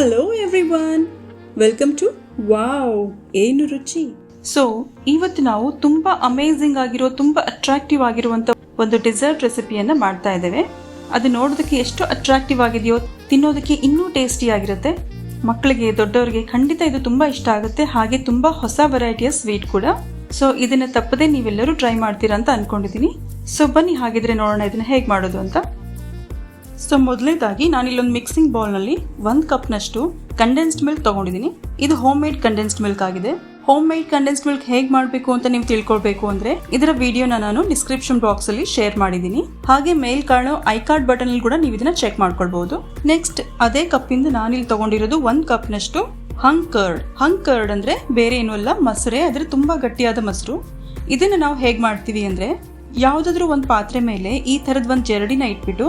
Hello everyone, welcome to wow ಏನು ರುಚಿ. So ಇವತ್ತು ನಾವು ತುಂಬಾ ಅಮೇಝಿಂಗ್ ಆಗಿರೋ ತುಂಬಾ ಅಟ್ರಾಕ್ಟಿವ್ ಆಗಿರುವಂತ ಒಂದು ಡೆಸರ್ಟ್ ರೆಸಿಪಿಯನ್ನ ಮಾಡ್ತಾ ಇದ್ದೇವೆ. ಅದು ನೋಡೋದಕ್ಕೆ ಎಷ್ಟು ಅಟ್ರಾಕ್ಟಿವ್ ಆಗಿದೆಯೋ ತಿನ್ನೋದಕ್ಕೆ ಇನ್ನೂ ಟೇಸ್ಟಿ ಆಗಿರುತ್ತೆ. ಮಕ್ಕಳಿಗೆ ದೊಡ್ಡವರಿಗೆ ಖಂಡಿತ ಇದು ತುಂಬಾ ಇಷ್ಟ ಆಗುತ್ತೆ. ಹಾಗೆ ತುಂಬಾ ಹೊಸ ವೆರೈಟಿಯ ಸ್ವೀಟ್ ಕೂಡ. ಸೊ ಇದನ್ನ ತಪ್ಪದೆ ನೀವೆಲ್ಲರೂ ಟ್ರೈ ಮಾಡ್ತೀರಾ ಅಂತ ಅನ್ಕೊಂಡಿದ್ದೀನಿ. ಸೊ ಬನ್ನಿ ಹಾಗಿದ್ರೆ ನೋಡೋಣ ಇದನ್ನ ಹೇಗೆ ಮಾಡೋದು ಅಂತ. ಸೊ ಮೊದಲನೇದಾಗಿ ನಾನು ಇಲ್ಲೊಂದು ಮಿಕ್ಸಿಂಗ್ ಬೌಲ್ನಲ್ಲಿ 1 ಕಪ್ನಷ್ಟು ಕಂಡೆನ್ಸ್ಡ್ ಮಿಲ್ಕ್ ತಗೊಂಡಿದ್ದೀನಿ. ಇದು ಹೋಮ್ ಮೇಡ್ ಕಂಡೆನ್ಸ್ಡ್ ಮಿಲ್ಕ್ ಆಗಿದೆ. ಹೋಮ್ ಮೇಡ್ ಕಂಡೆನ್ಸ್ಡ್ ಮಿಲ್ಕ್ ಹೇಗೆ ಮಾಡಬೇಕು ಅಂತ ನೀವು ತಿಳ್ಕೊಳ್ಬೇಕು ಅಂದ್ರೆ ಇದರ ವಿಡಿಯೋನ ನಾನು ಡಿಸ್ಕ್ರಿಪ್ಷನ್ ಬಾಕ್ಸ್ ಅಲ್ಲಿ ಶೇರ್ ಮಾಡಿದ್ದೀನಿ. ಹಾಗೆ ಮೇಲ್ ಕಾಣೋ ಐ ಕಾರ್ಡ್ ಬಟನ್ ಅಲ್ಲಿ ಕೂಡ ನೀವು ಇದನ್ನ ಚೆಕ್ ಮಾಡ್ಕೊಳ್ಬಹುದು. ನೆಕ್ಸ್ಟ್ ಅದೇ ಕಪ್ಪಿಂದ ನಾನಿಲ್ಲಿ ತಗೊಂಡಿರೋದು 1 ಕಪ್ನಷ್ಟು ಹಂಗ್ ಕರ್ಡ್ ಅಂದ್ರೆ ಬೇರೆ ಏನೂ ಅಲ್ಲ, ಮೊಸರೆ. ಆದ್ರೆ ತುಂಬಾ ಗಟ್ಟಿಯಾದ ಮೊಸರು. ಇದನ್ನ ನಾವು ಹೇಗೆ ಮಾಡ್ತೀವಿ ಅಂದ್ರೆ ಯಾವ್ದಾದ್ರು ಒಂದು ಪಾತ್ರೆ ಮೇಲೆ ಈ ತರದ ಒಂದು ಜರಡಿನ ಇಟ್ಬಿಟ್ಟು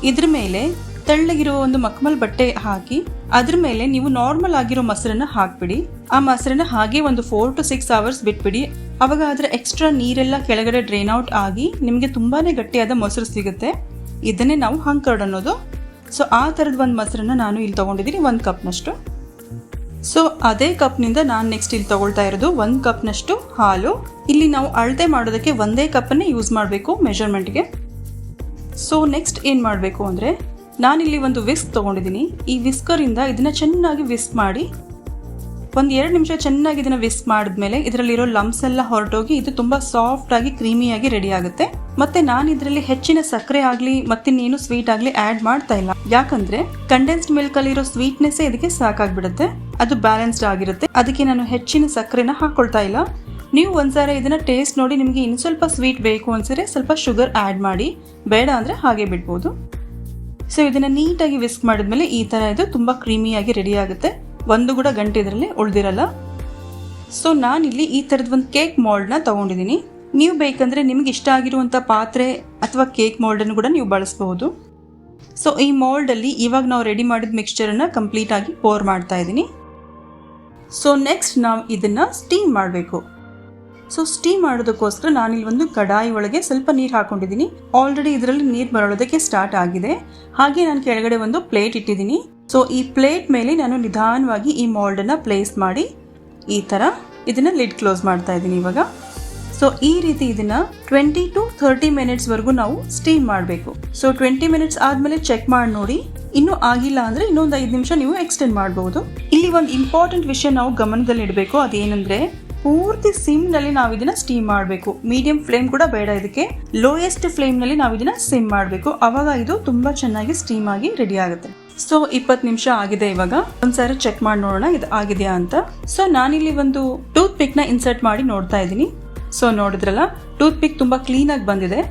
ಇದ್ರ ಮೇಲೆ ತೆಳ್ಳಗಿರೋ ಒಂದು ಮಖಮಲ್ ಬಟ್ಟೆ ಹಾಕಿ ಅದ್ರ ಮೇಲೆ ನೀವು ನಾರ್ಮಲ್ ಆಗಿರೋ ಮೊಸರನ್ನ ಹಾಕ್ಬಿಡಿ. ಆ ಮೊಸರನ್ನ ಹಾಗೆ ಒಂದು 4 to 6 hours ಬಿಟ್ಬಿಡಿ. ಅವಾಗ ಅದ್ರ ಎಕ್ಸ್ಟ್ರಾ ನೀರೆಲ್ಲ ಕೆಳಗಡೆ ಡ್ರೈನ್ ಔಟ್ ಆಗಿ ನಿಮ್ಗೆ ತುಂಬಾನೇ ಗಟ್ಟಿಯಾದ ಮೊಸರು ಸಿಗುತ್ತೆ. ಇದನ್ನೇ ನಾವು ಹಂಗ್ ಕರ್ಡ್ ಅನ್ನೋದು. ಸೊ ಆ ತರದ ಒಂದು ಮೊಸರನ್ನ ನಾನು ಇಲ್ಲಿ ತಗೊಂಡಿದ್ದೀನಿ 1 ಕಪ್ನಷ್ಟು. ಸೊ ಅದೇ ಕಪ್ನಿಂದ ನಾನು ನೆಕ್ಸ್ಟ್ ಇಲ್ಲಿ ತಗೊಳ್ತಾ ಇರೋದು 1 ಕಪ್ನಷ್ಟು ಹಾಲು. ಇಲ್ಲಿ ನಾವು ಅಳತೆ ಮಾಡೋದಕ್ಕೆ ಒಂದೇ ಕಪ್ಪನ್ನೇ ಯೂಸ್ ಮಾಡಬೇಕು ಮೆಜರ್ಮೆಂಟ್ಗೆ. ಸೊ ನೆಕ್ಸ್ಟ್ ಏನು ಮಾಡಬೇಕು ಅಂದರೆ ನಾನಿಲ್ಲಿ ಒಂದು ವಿಸ್ಕ್ ತೊಗೊಂಡಿದ್ದೀನಿ. ಈ ವಿಸ್ಕರಿಂದ ಇದನ್ನ ಚೆನ್ನಾಗಿ ವಿಸ್ಕ್ ಮಾಡಿ 1-2 ನಿಮಿಷ ಚೆನ್ನಾಗಿ ಇದನ್ನ ವಿಸ್ಕ್ ಮಾಡಿದ್ಮೇಲೆ ಇದರಲ್ಲಿರೋ ಲಂಪ್ಸ್ ಎಲ್ಲ ಹೊರಟೋಗಿ ಇದು ತುಂಬಾ ಸಾಫ್ಟ್ ಆಗಿ ಕ್ರೀಮಿಯಾಗಿ ರೆಡಿ ಆಗುತ್ತೆ. ಮತ್ತೆ ನಾನು ಇದರಲ್ಲಿ ಹೆಚ್ಚಿನ ಸಕ್ಕರೆ ಆಗಲಿ ಮತ್ತಿನ್ನೇನು ಸ್ವೀಟ್ ಆಗಲಿ ಆ್ಯಡ್ ಮಾಡ್ತಾ ಇಲ್ಲ. ಯಾಕಂದ್ರೆ ಕಂಡೆನ್ಸ್ಡ್ ಮಿಲ್ಕ್ ಅಲ್ಲಿರೋ ಸ್ವೀಟ್ನೆಸ್ ಇದಕ್ಕೆ ಸಾಕಾಗ್ಬಿಡುತ್ತೆ, ಅದು ಬ್ಯಾಲೆನ್ಸ್ಡ್ ಆಗಿರುತ್ತೆ. ಅದಕ್ಕೆ ನಾನು ಹೆಚ್ಚಿನ ಸಕ್ಕರೆನ ಹಾಕೊಳ್ತಾ ಇಲ್ಲ. ನೀವು ಒಂದ್ಸಾರಿ ಇದನ್ನ ಟೇಸ್ಟ್ ನೋಡಿ ನಿಮಗೆ ಇನ್ನು ಸ್ವಲ್ಪ ಸ್ವೀಟ್ ಬೇಕು ಅನ್ಸಿದ್ರೆ ಸ್ವಲ್ಪ ಶುಗರ್ ಆ್ಯಡ್ ಮಾಡಿ, ಬೇಡ ಅಂದ್ರೆ ಹಾಗೆ ಬಿಡ್ಬೋದು. ಸೊ ಇದನ್ನ ನೀಟಾಗಿ ವಿಸ್ಕ್ ಮಾಡಿದ್ಮೇಲೆ ಈ ತರ ಇದು ತುಂಬಾ ಕ್ರೀಮಿಯಾಗಿ ರೆಡಿ ಆಗುತ್ತೆ. ಒಂದು ಕೂಡ ಗಂಟೆ ಇದರಲ್ಲಿ ಉಳಿದಿರಲ್ಲ. ಸೊ ನಾನಿಲ್ಲಿ ಈ ತರದ ಒಂದು ಕೇಕ್ ಮೋಲ್ಡ್ ನ ತಗೊಂಡಿದ್ದೀನಿ. ನೀವು ಬೇಕಂದ್ರೆ ನಿಮ್ಗೆ ಇಷ್ಟ ಆಗಿರುವಂತ ಪಾತ್ರೆ ಅಥವಾ ಕೇಕ್ ಮೋಲ್ಡ್ ಅನ್ನು ಕೂಡ ನೀವು ಬಳಸಬಹುದು. ಸೊ ಈ ಮೋಲ್ಡ್ ಅಲ್ಲಿ ಇವಾಗ ನಾವು ರೆಡಿ ಮಾಡಿದ ಮಿಕ್ಸ್ಚರ್ ಅನ್ನ ಕಂಪ್ಲೀಟ್ ಆಗಿ ಪೋರ್ ಮಾಡ್ತಾ ಇದ್ದೀನಿ. ಸೊ ನೆಕ್ಸ್ಟ್ ನಾವು ಇದನ್ನ ಸ್ಟೀಮ್ ಮಾಡಬೇಕು. ಸೊ ಸ್ಟೀಮ್ ಮಾಡೋದಕ್ಕೋಸ್ಕರ ನಾನಿಲ್ಲಿ ಒಂದು ಕಡಾಯಿ ಒಳಗೆ ಸ್ವಲ್ಪ ನೀರು ಹಾಕೊಂಡಿದ್ದೀನಿ. ಆಲ್ರೆಡಿ ಇದರಲ್ಲಿ ನೀರು ಬರೋದಕ್ಕೆ ಸ್ಟಾರ್ಟ್ ಆಗಿದೆ. ಹಾಗೆ ನಾನು ಕೆಳಗಡೆ ಒಂದು ಪ್ಲೇಟ್ ಇಟ್ಟಿದ್ದೀನಿ. ಸೊ ಈ ಪ್ಲೇಟ್ ಮೇಲೆ ನಾನು ನಿಧಾನವಾಗಿ ಈ ಮೋಲ್ಡ್ ಅನ್ನ ಪ್ಲೇಸ್ ಮಾಡಿ ಈ ತರ ಇದನ್ನ ಲಿಡ್ ಕ್ಲೋಸ್ ಮಾಡ್ತಾ ಇದ್ದೀನಿ ಇವಾಗ. ಸೊ ಈ ರೀತಿ ಇದನ್ನ 20 to 30 ಮಿನಿಟ್ಸ್ ವರೆಗೂ ನಾವು ಸ್ಟೀಮ್ ಮಾಡಬೇಕು. ಸೊ 20 ಮಿನಿಟ್ಸ್ ಆದ್ಮೇಲೆ ಚೆಕ್ ಮಾಡಿ ನೋಡಿ. ಇನ್ನೂ ಆಗಿಲ್ಲ ಅಂದ್ರೆ ಇನ್ನೊಂದು 5 ನಿಮಿಷ ನೀವು ಎಕ್ಸ್ಟೆಂಡ್ ಮಾಡಬಹುದು. ಇಲ್ಲಿ ಒಂದು ಇಂಪಾರ್ಟೆಂಟ್ ವಿಷಯ ನಾವು ಗಮನದಲ್ಲಿ ಇಡಬೇಕು. ಅದೇನಂದ್ರೆ ಪೂರ್ತಿ ಸಿಮ್ ನಲ್ಲಿ ನಾವು ಇದನ್ನ ಸ್ಟೀಮ್ ಮಾಡಬೇಕು. ಮೀಡಿಯಂ ಫ್ಲೇಮ್ ಕೂಡ ಬೇಡ, ಇದಕ್ಕೆ ಲೋಯೆಸ್ಟ್ ಫ್ಲೇಮ್ ನಲ್ಲಿ ನಾವು ಇದನ್ನ ಸಿಮ್ ಮಾಡಬೇಕು. ಅವಾಗ ಇದು ತುಂಬಾ ಚೆನ್ನಾಗಿ ಸ್ಟೀಮ್ ಆಗಿ ರೆಡಿ ಆಗುತ್ತೆ. ಸೊ 20 ನಿಮಿಷ ಆಗಿದೆ. ಇವಾಗ ಒಂದ್ಸಾರಿ ಚೆಕ್ ಮಾಡಿ ನೋಡೋಣ ಇದು ಆಗಿದೆಯಾ ಅಂತ. ಸೊ ನಾನಿಲ್ಲಿ ಒಂದು ಟೂತ್ ಪಿಕ್ ನ ಇನ್ಸರ್ಟ್ ಮಾಡಿ ನೋಡ್ತಾ ಇದ್ದೀನಿ. ಸೊ ನೋಡಿದ್ರಲ್ಲ, ಟೂತ್ ಪಿಕ್ ತುಂಬಾ ಕ್ಲೀನ್ ಆಗಿ ಬಂದಿದೆ.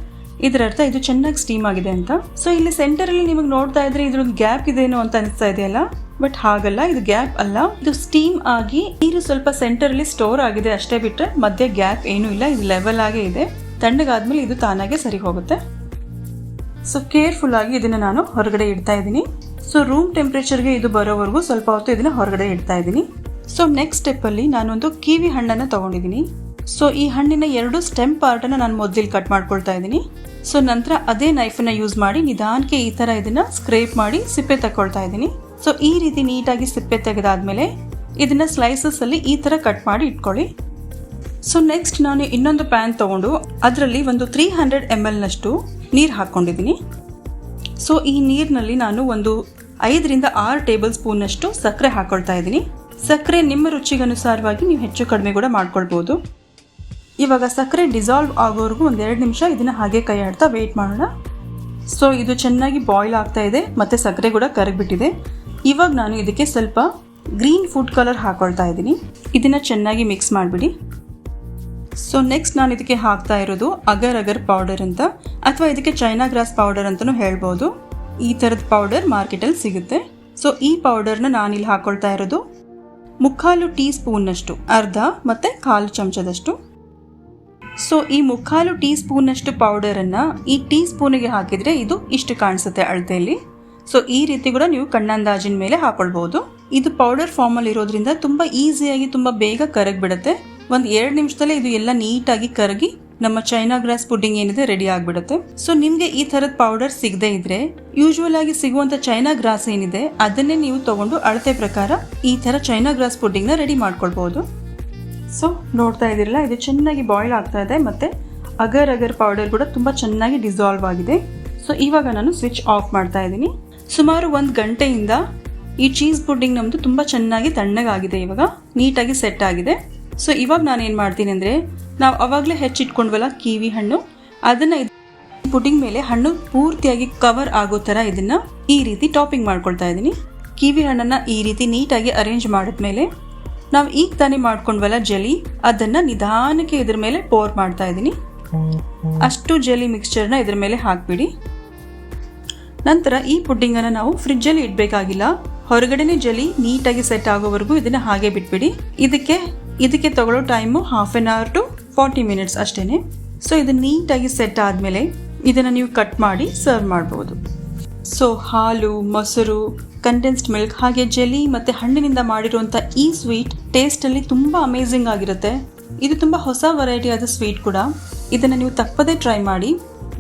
ಇದರ ಅರ್ಥ ಇದು ಚೆನ್ನಾಗಿ ಸ್ಟೀಮ್ ಆಗಿದೆ ಅಂತ. ಸೊ ಇಲ್ಲಿ ಸೆಂಟರ್ ಅಲ್ಲಿ ನಿಮಗೆ ನೋಡ್ತಾ ಇದ್ರೆ ಇದ್ರೊಂದು ಗ್ಯಾಪ್ ಇದೇನೋ ಅಂತ ಅನಿಸ್ತಾ ಇದೆಯಲ್ಲ, ಬಟ್ ಹಾಗಲ್ಲ, ಇದು ಗ್ಯಾಪ್ ಅಲ್ಲ. ಇದು ಸ್ಟೀಮ್ ಆಗಿ ನೀರು ಸ್ವಲ್ಪ ಸೆಂಟರ್ ಅಲ್ಲಿ ಸ್ಟೋರ್ ಆಗಿದೆ ಅಷ್ಟೇ, ಬಿಟ್ರೆ ಮಧ್ಯೆ ಗ್ಯಾಪ್ ಏನೂ ಇಲ್ಲ. ಇದು ಲೆವೆಲ್ ಆಗೇ ಇದೆ. ತಣ್ಣಗಾದ್ಮೇಲೆ ಇದು ತಾನಾಗೆ ಸರಿ ಹೋಗುತ್ತೆ. ಸೊ ಕೇರ್ಫುಲ್ ಆಗಿ ಇದನ್ನ ನಾನು ಹೊರಗಡೆ ಇಡ್ತಾ ಇದ್ದೀನಿ. ಸೊ ರೂಮ್ ಟೆಂಪರೇಚರ್ಗೆ ಇದು ಬರೋವರೆಗೂ ಸ್ವಲ್ಪ ಹೊತ್ತು ಇದನ್ನ ಹೊರಗಡೆ ಇಡ್ತಾ ಇದ್ದೀನಿ. ಸೊ ನೆಕ್ಸ್ಟ್ ಸ್ಟೆಪ್ ಅಲ್ಲಿ ನಾನೊಂದು ಕಿವಿ ಹಣ್ಣನ್ನ ತಗೊಂಡಿದ್ದೀನಿ. ಸೊ ಈ ಹಣ್ಣಿನ 2 ಸ್ಟೆಮ್ ಪಾರ್ಟ್ ಅನ್ನ ನಾನು ಮೊದಲು ಕಟ್ ಮಾಡ್ಕೊಳ್ತಾ ಇದ್ದೀನಿ. ಸೊ ನಂತರ ಅದೇ ನೈಫ್ ಅನ್ನ ಯೂಸ್ ಮಾಡಿ ನಿಧಾನಕ್ಕೆ ಈ ತರ ಇದನ್ನ ಸ್ಕ್ರೇಪ್ ಮಾಡಿ ಸಿಪ್ಪೆ ತಗೊಳ್ತಾ ಇದ್ದೀನಿ. ಸೊ ಈ ರೀತಿ ನೀಟಾಗಿ ಸಿಪ್ಪೆ ತೆಗೆದಾದ್ಮೇಲೆ ಇದನ್ನ ಸ್ಲೈಸಸ್ ಅಲ್ಲಿ ಈ ತರ ಕಟ್ ಮಾಡಿ ಇಟ್ಕೊಳ್ಳಿ. ಸೊ ನೆಕ್ಸ್ಟ್ ನಾನು ಇನ್ನೊಂದು ಪ್ಯಾನ್ ತಗೊಂಡು ಅದರಲ್ಲಿ ಒಂದು 300 ml ನಷ್ಟು ನೀರು ಹಾಕೊಂಡಿದ್ದೀನಿ. ಸೊ ಈ ನೀರಿನಲ್ಲಿ ನಾನು ಒಂದು 5 ರಿಂದ 6 ಟೇಬಲ್ ಸ್ಪೂನ್ ನಷ್ಟು ಸಕ್ಕರೆ ಹಾಕೊಳ್ತಾ ಇದ್ದೀನಿ. ಸಕ್ಕರೆ ನಿಮ್ಮ ರುಚಿಗನುಸಾರವಾಗಿ ನೀವು ಹೆಚ್ಚು ಕಡಿಮೆ ಕೂಡ ಮಾಡ್ಕೊಳ್ಬಹುದು. ಇವಾಗ ಸಕ್ಕರೆ ಡಿಸಾಲ್ವ್ ಆಗೋವರೆಗೂ 1-2 ನಿಮಿಷ ಇದನ್ನ ಹಾಗೆ ಕೈ ಆಡ್ತಾ ವೇಟ್ ಮಾಡೋಣ. ಸೊ ಇದು ಚೆನ್ನಾಗಿ ಬಾಯ್ಲ್ ಆಗ್ತಾ ಇದೆ, ಮತ್ತೆ ಸಕ್ಕರೆ ಕೂಡ ಕರಗ್ಬಿಟ್ಟಿದೆ. ಇವಾಗ ನಾನು ಇದಕ್ಕೆ ಸ್ವಲ್ಪ ಗ್ರೀನ್ ಫುಡ್ ಕಲರ್ ಹಾಕೊಳ್ತಾ ಇದ್ದೀನಿ. ಇದನ್ನ ಚೆನ್ನಾಗಿ ಮಿಕ್ಸ್ ಮಾಡಿಬಿಡಿ. ಸೊ ನೆಕ್ಸ್ಟ್ ನಾನು ಇದಕ್ಕೆ ಹಾಕ್ತಾ ಇರೋದು ಅಗರ್ ಅಗರ್ ಪೌಡರ್ ಅಂತ, ಅಥವಾ ಇದಕ್ಕೆ ಚೈನಾ ಗ್ರಾಸ್ ಪೌಡರ್ ಅಂತಲೂ ಹೇಳ್ಬೋದು. ಈ ಥರದ ಪೌಡರ್ ಮಾರ್ಕೆಟಲ್ಲಿ ಸಿಗುತ್ತೆ. ಸೊ ಈ ಪೌಡರ್ನ ನಾನಿಲ್ಲಿ ಹಾಕೊಳ್ತಾ ಇರೋದು 3/4 ಟೀ ಸ್ಪೂನ್ನಷ್ಟು, ಅರ್ಧ ಮತ್ತೆ 1/4 ಚಮಚದಷ್ಟು. ಸೊ ಈ 3/4 ಟೀ ಸ್ಪೂನ್ನಷ್ಟು ಪೌಡರನ್ನು ಈ ಟೀ ಸ್ಪೂನಿಗೆ ಹಾಕಿದರೆ ಇದು ಇಷ್ಟು ಕಾಣಿಸುತ್ತೆ ಅಳತೆಯಲ್ಲಿ. ಸೊ ಈ ರೀತಿ ಕೂಡ ನೀವು ಕಣ್ಣಂದಾಜಿನ ಮೇಲೆ ಹಾಕೊಳ್ಬಹುದು. ಇದು ಪೌಡರ್ ಫಾರ್ಮಲ್ಲಿ ಇರೋದ್ರಿಂದ ತುಂಬ ಈಸಿಯಾಗಿ ತುಂಬ ಬೇಗ ಕರಗಿಬಿಡುತ್ತೆ. 1-2 ನಿಮಿಷದಲ್ಲೇ ಇದು ಎಲ್ಲ ನೀಟಾಗಿ ಕರಗಿ ನಮ್ಮ ಚೈನಾ ಗ್ರಾಸ್ ಪುಡ್ಡಿಂಗ್ ಏನಿದೆ ರೆಡಿ ಆಗಿಬಿಡುತ್ತೆ. ಸೊ ನಿಮಗೆ ಈ ಥರದ ಪೌಡರ್ ಸಿಗದೆ ಇದ್ರೆ ಯೂಶುವಲ್ ಆಗಿ ಸಿಗುವಂಥ ಚೈನಾ ಗ್ರಾಸ್ ಏನಿದೆ ಅದನ್ನೇ ನೀವು ತಗೊಂಡು ಅಳತೆ ಪ್ರಕಾರ ಈ ಥರ ಚೈನಾ ಗ್ರಾಸ್ ಪುಡ್ಡಿಂಗ್ನ ರೆಡಿ ಮಾಡ್ಕೊಳ್ಬೋದು. ಸೊ ನೋಡ್ತಾ ಇದ್ದೀರಲ್ಲ, ಇದು ಚೆನ್ನಾಗಿ ಬಾಯ್ಲ್ ಆಗ್ತಾ ಇದೆ ಮತ್ತು ಅಗರ್ ಅಗರ್ ಪೌಡರ್ ಕೂಡ ತುಂಬ ಚೆನ್ನಾಗಿ ಡಿಸಾಲ್ವ್ ಆಗಿದೆ. ಸೊ ಇವಾಗ ನಾನು ಸ್ವಿಚ್ ಆಫ್ ಮಾಡ್ತಾ ಇದ್ದೀನಿ. ಸುಮಾರು 1 ಗಂಟೆಯಿಂದ ಈ ಚೀಸ್ ಪುಡ್ಡಿಂಗ್ ನಮ್ಮದು ತುಂಬ ಚೆನ್ನಾಗಿ ತಣ್ಣಗಾಗಿದೆ, ಇವಾಗ ನೀಟಾಗಿ ಸೆಟ್ ಆಗಿದೆ. ಸೊ ಇವಾಗ ನಾನು ಏನು ಮಾಡ್ತೀನಿ ಅಂದರೆ, ನಾವು ಅವಾಗಲೇ ಹೆಚ್ಚಿಟ್ಕೊಂಡ್ವಲ್ಲ ಕಿವಿ ಹಣ್ಣು, ಅದನ್ನು ಪುಡ್ಡಿಂಗ್ ಮೇಲೆ ಹಣ್ಣು ಪೂರ್ತಿಯಾಗಿ ಕವರ್ ಆಗೋ ಥರ ಇದನ್ನು ಈ ರೀತಿ ಟಾಪಿಂಗ್ ಮಾಡ್ಕೊಳ್ತಾ ಇದ್ದೀನಿ. ಕಿವಿ ಹಣ್ಣನ್ನು ಈ ರೀತಿ ನೀಟಾಗಿ ಅರೇಂಜ್ ಮಾಡಿದ್ಮೇಲೆ ನಾವು ಈಗ ತಾನೇ ಮಾಡ್ಕೊಂಡ್ವಲ್ಲ ಜೆಲಿ, ಅದನ್ನು ನಿಧಾನಕ್ಕೆ ಇದ್ರ ಮೇಲೆ ಪೋರ್ ಮಾಡ್ತಾ ಇದ್ದೀನಿ. ಅಷ್ಟು ಜೆಲಿ ಮಿಕ್ಸ್ಚರ್ನ ಇದ್ರ ಮೇಲೆ ಹಾಕ್ಬಿಡಿ. ನಂತರ ಈ ಪುಡ್ಡಿಂಗನ್ನು ನಾವು ಫ್ರಿಜ್ಜಲ್ಲಿ ಇಡಬೇಕಾಗಿಲ್ಲ, ಹೊರಗಡೆನೆ ಜೆಲಿ ನೀಟಾಗಿ ಸೆಟ್ ಆಗೋವರೆಗೂ ಇದನ್ನು ಹಾಗೆ ಬಿಟ್ಬಿಡಿ. ಇದಕ್ಕೆ ತಗೊಳ್ಳೋ ಟೈಮು 1/2 hour to 40 minutes ಅಷ್ಟೇ. ಸೊ ಇದು ನೀಟಾಗಿ ಸೆಟ್ ಆದಮೇಲೆ ಇದನ್ನು ನೀವು ಕಟ್ ಮಾಡಿ ಸರ್ವ್ ಮಾಡ್ಬೋದು. ಸೊ ಹಾಲು, ಮೊಸರು, ಕಂಡೆನ್ಸ್ಡ್ ಮಿಲ್ಕ್ ಹಾಗೆ ಜೆಲಿ ಮತ್ತು ಹಣ್ಣಿನಿಂದ ಮಾಡಿರುವಂಥ ಈ ಸ್ವೀಟ್ ಟೇಸ್ಟಲ್ಲಿ ತುಂಬ ಅಮೇಝಿಂಗ್ ಆಗಿರುತ್ತೆ. ಇದು ತುಂಬ ಹೊಸ ವೆರೈಟಿಯಾದ ಸ್ವೀಟ್ ಕೂಡ. ಇದನ್ನು ನೀವು ತಪ್ಪದೇ ಟ್ರೈ ಮಾಡಿ.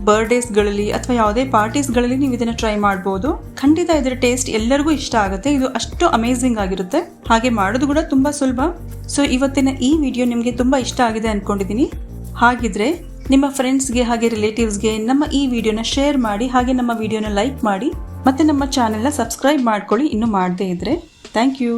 ಬರ್ಡೇಸ್ಗಳಲ್ಲಿ ಅಥವಾ ಯಾವುದೇ ಪಾರ್ಟೀಸ್ಗಳಲ್ಲಿ ನೀವು ಇದನ್ನು ಟ್ರೈ ಮಾಡ್ಬೋದು. ಖಂಡಿತ ಇದರ ಟೇಸ್ಟ್ ಎಲ್ಲರಿಗೂ ಇಷ್ಟ ಆಗುತ್ತೆ. ಇದು ಅಷ್ಟು ಅಮೇಝಿಂಗ್ ಆಗಿರುತ್ತೆ, ಹಾಗೆ ಮಾಡೋದು ಕೂಡ ತುಂಬ ಸುಲಭ. ಸೊ ಇವತ್ತಿನ ಈ ವಿಡಿಯೋ ನಿಮಗೆ ತುಂಬ ಇಷ್ಟ ಆಗಿದೆ ಅಂದ್ಕೊಂಡಿದ್ದೀನಿ. ಹಾಗಿದ್ರೆ ನಿಮ್ಮ ಫ್ರೆಂಡ್ಸ್ಗೆ ಹಾಗೆ ರಿಲೇಟಿವ್ಸ್ಗೆ ನಮ್ಮ ಈ ವಿಡಿಯೋನ ಶೇರ್ ಮಾಡಿ, ಹಾಗೆ ನಮ್ಮ ವಿಡಿಯೋನ ಲೈಕ್ ಮಾಡಿ, ಮತ್ತು ನಮ್ಮ ಚಾನೆಲ್ನ ಸಬ್ಸ್ಕ್ರೈಬ್ ಮಾಡ್ಕೊಳ್ಳಿ ಇನ್ನೂ ಮಾಡದೇ ಇದ್ದರೆ. Thank you.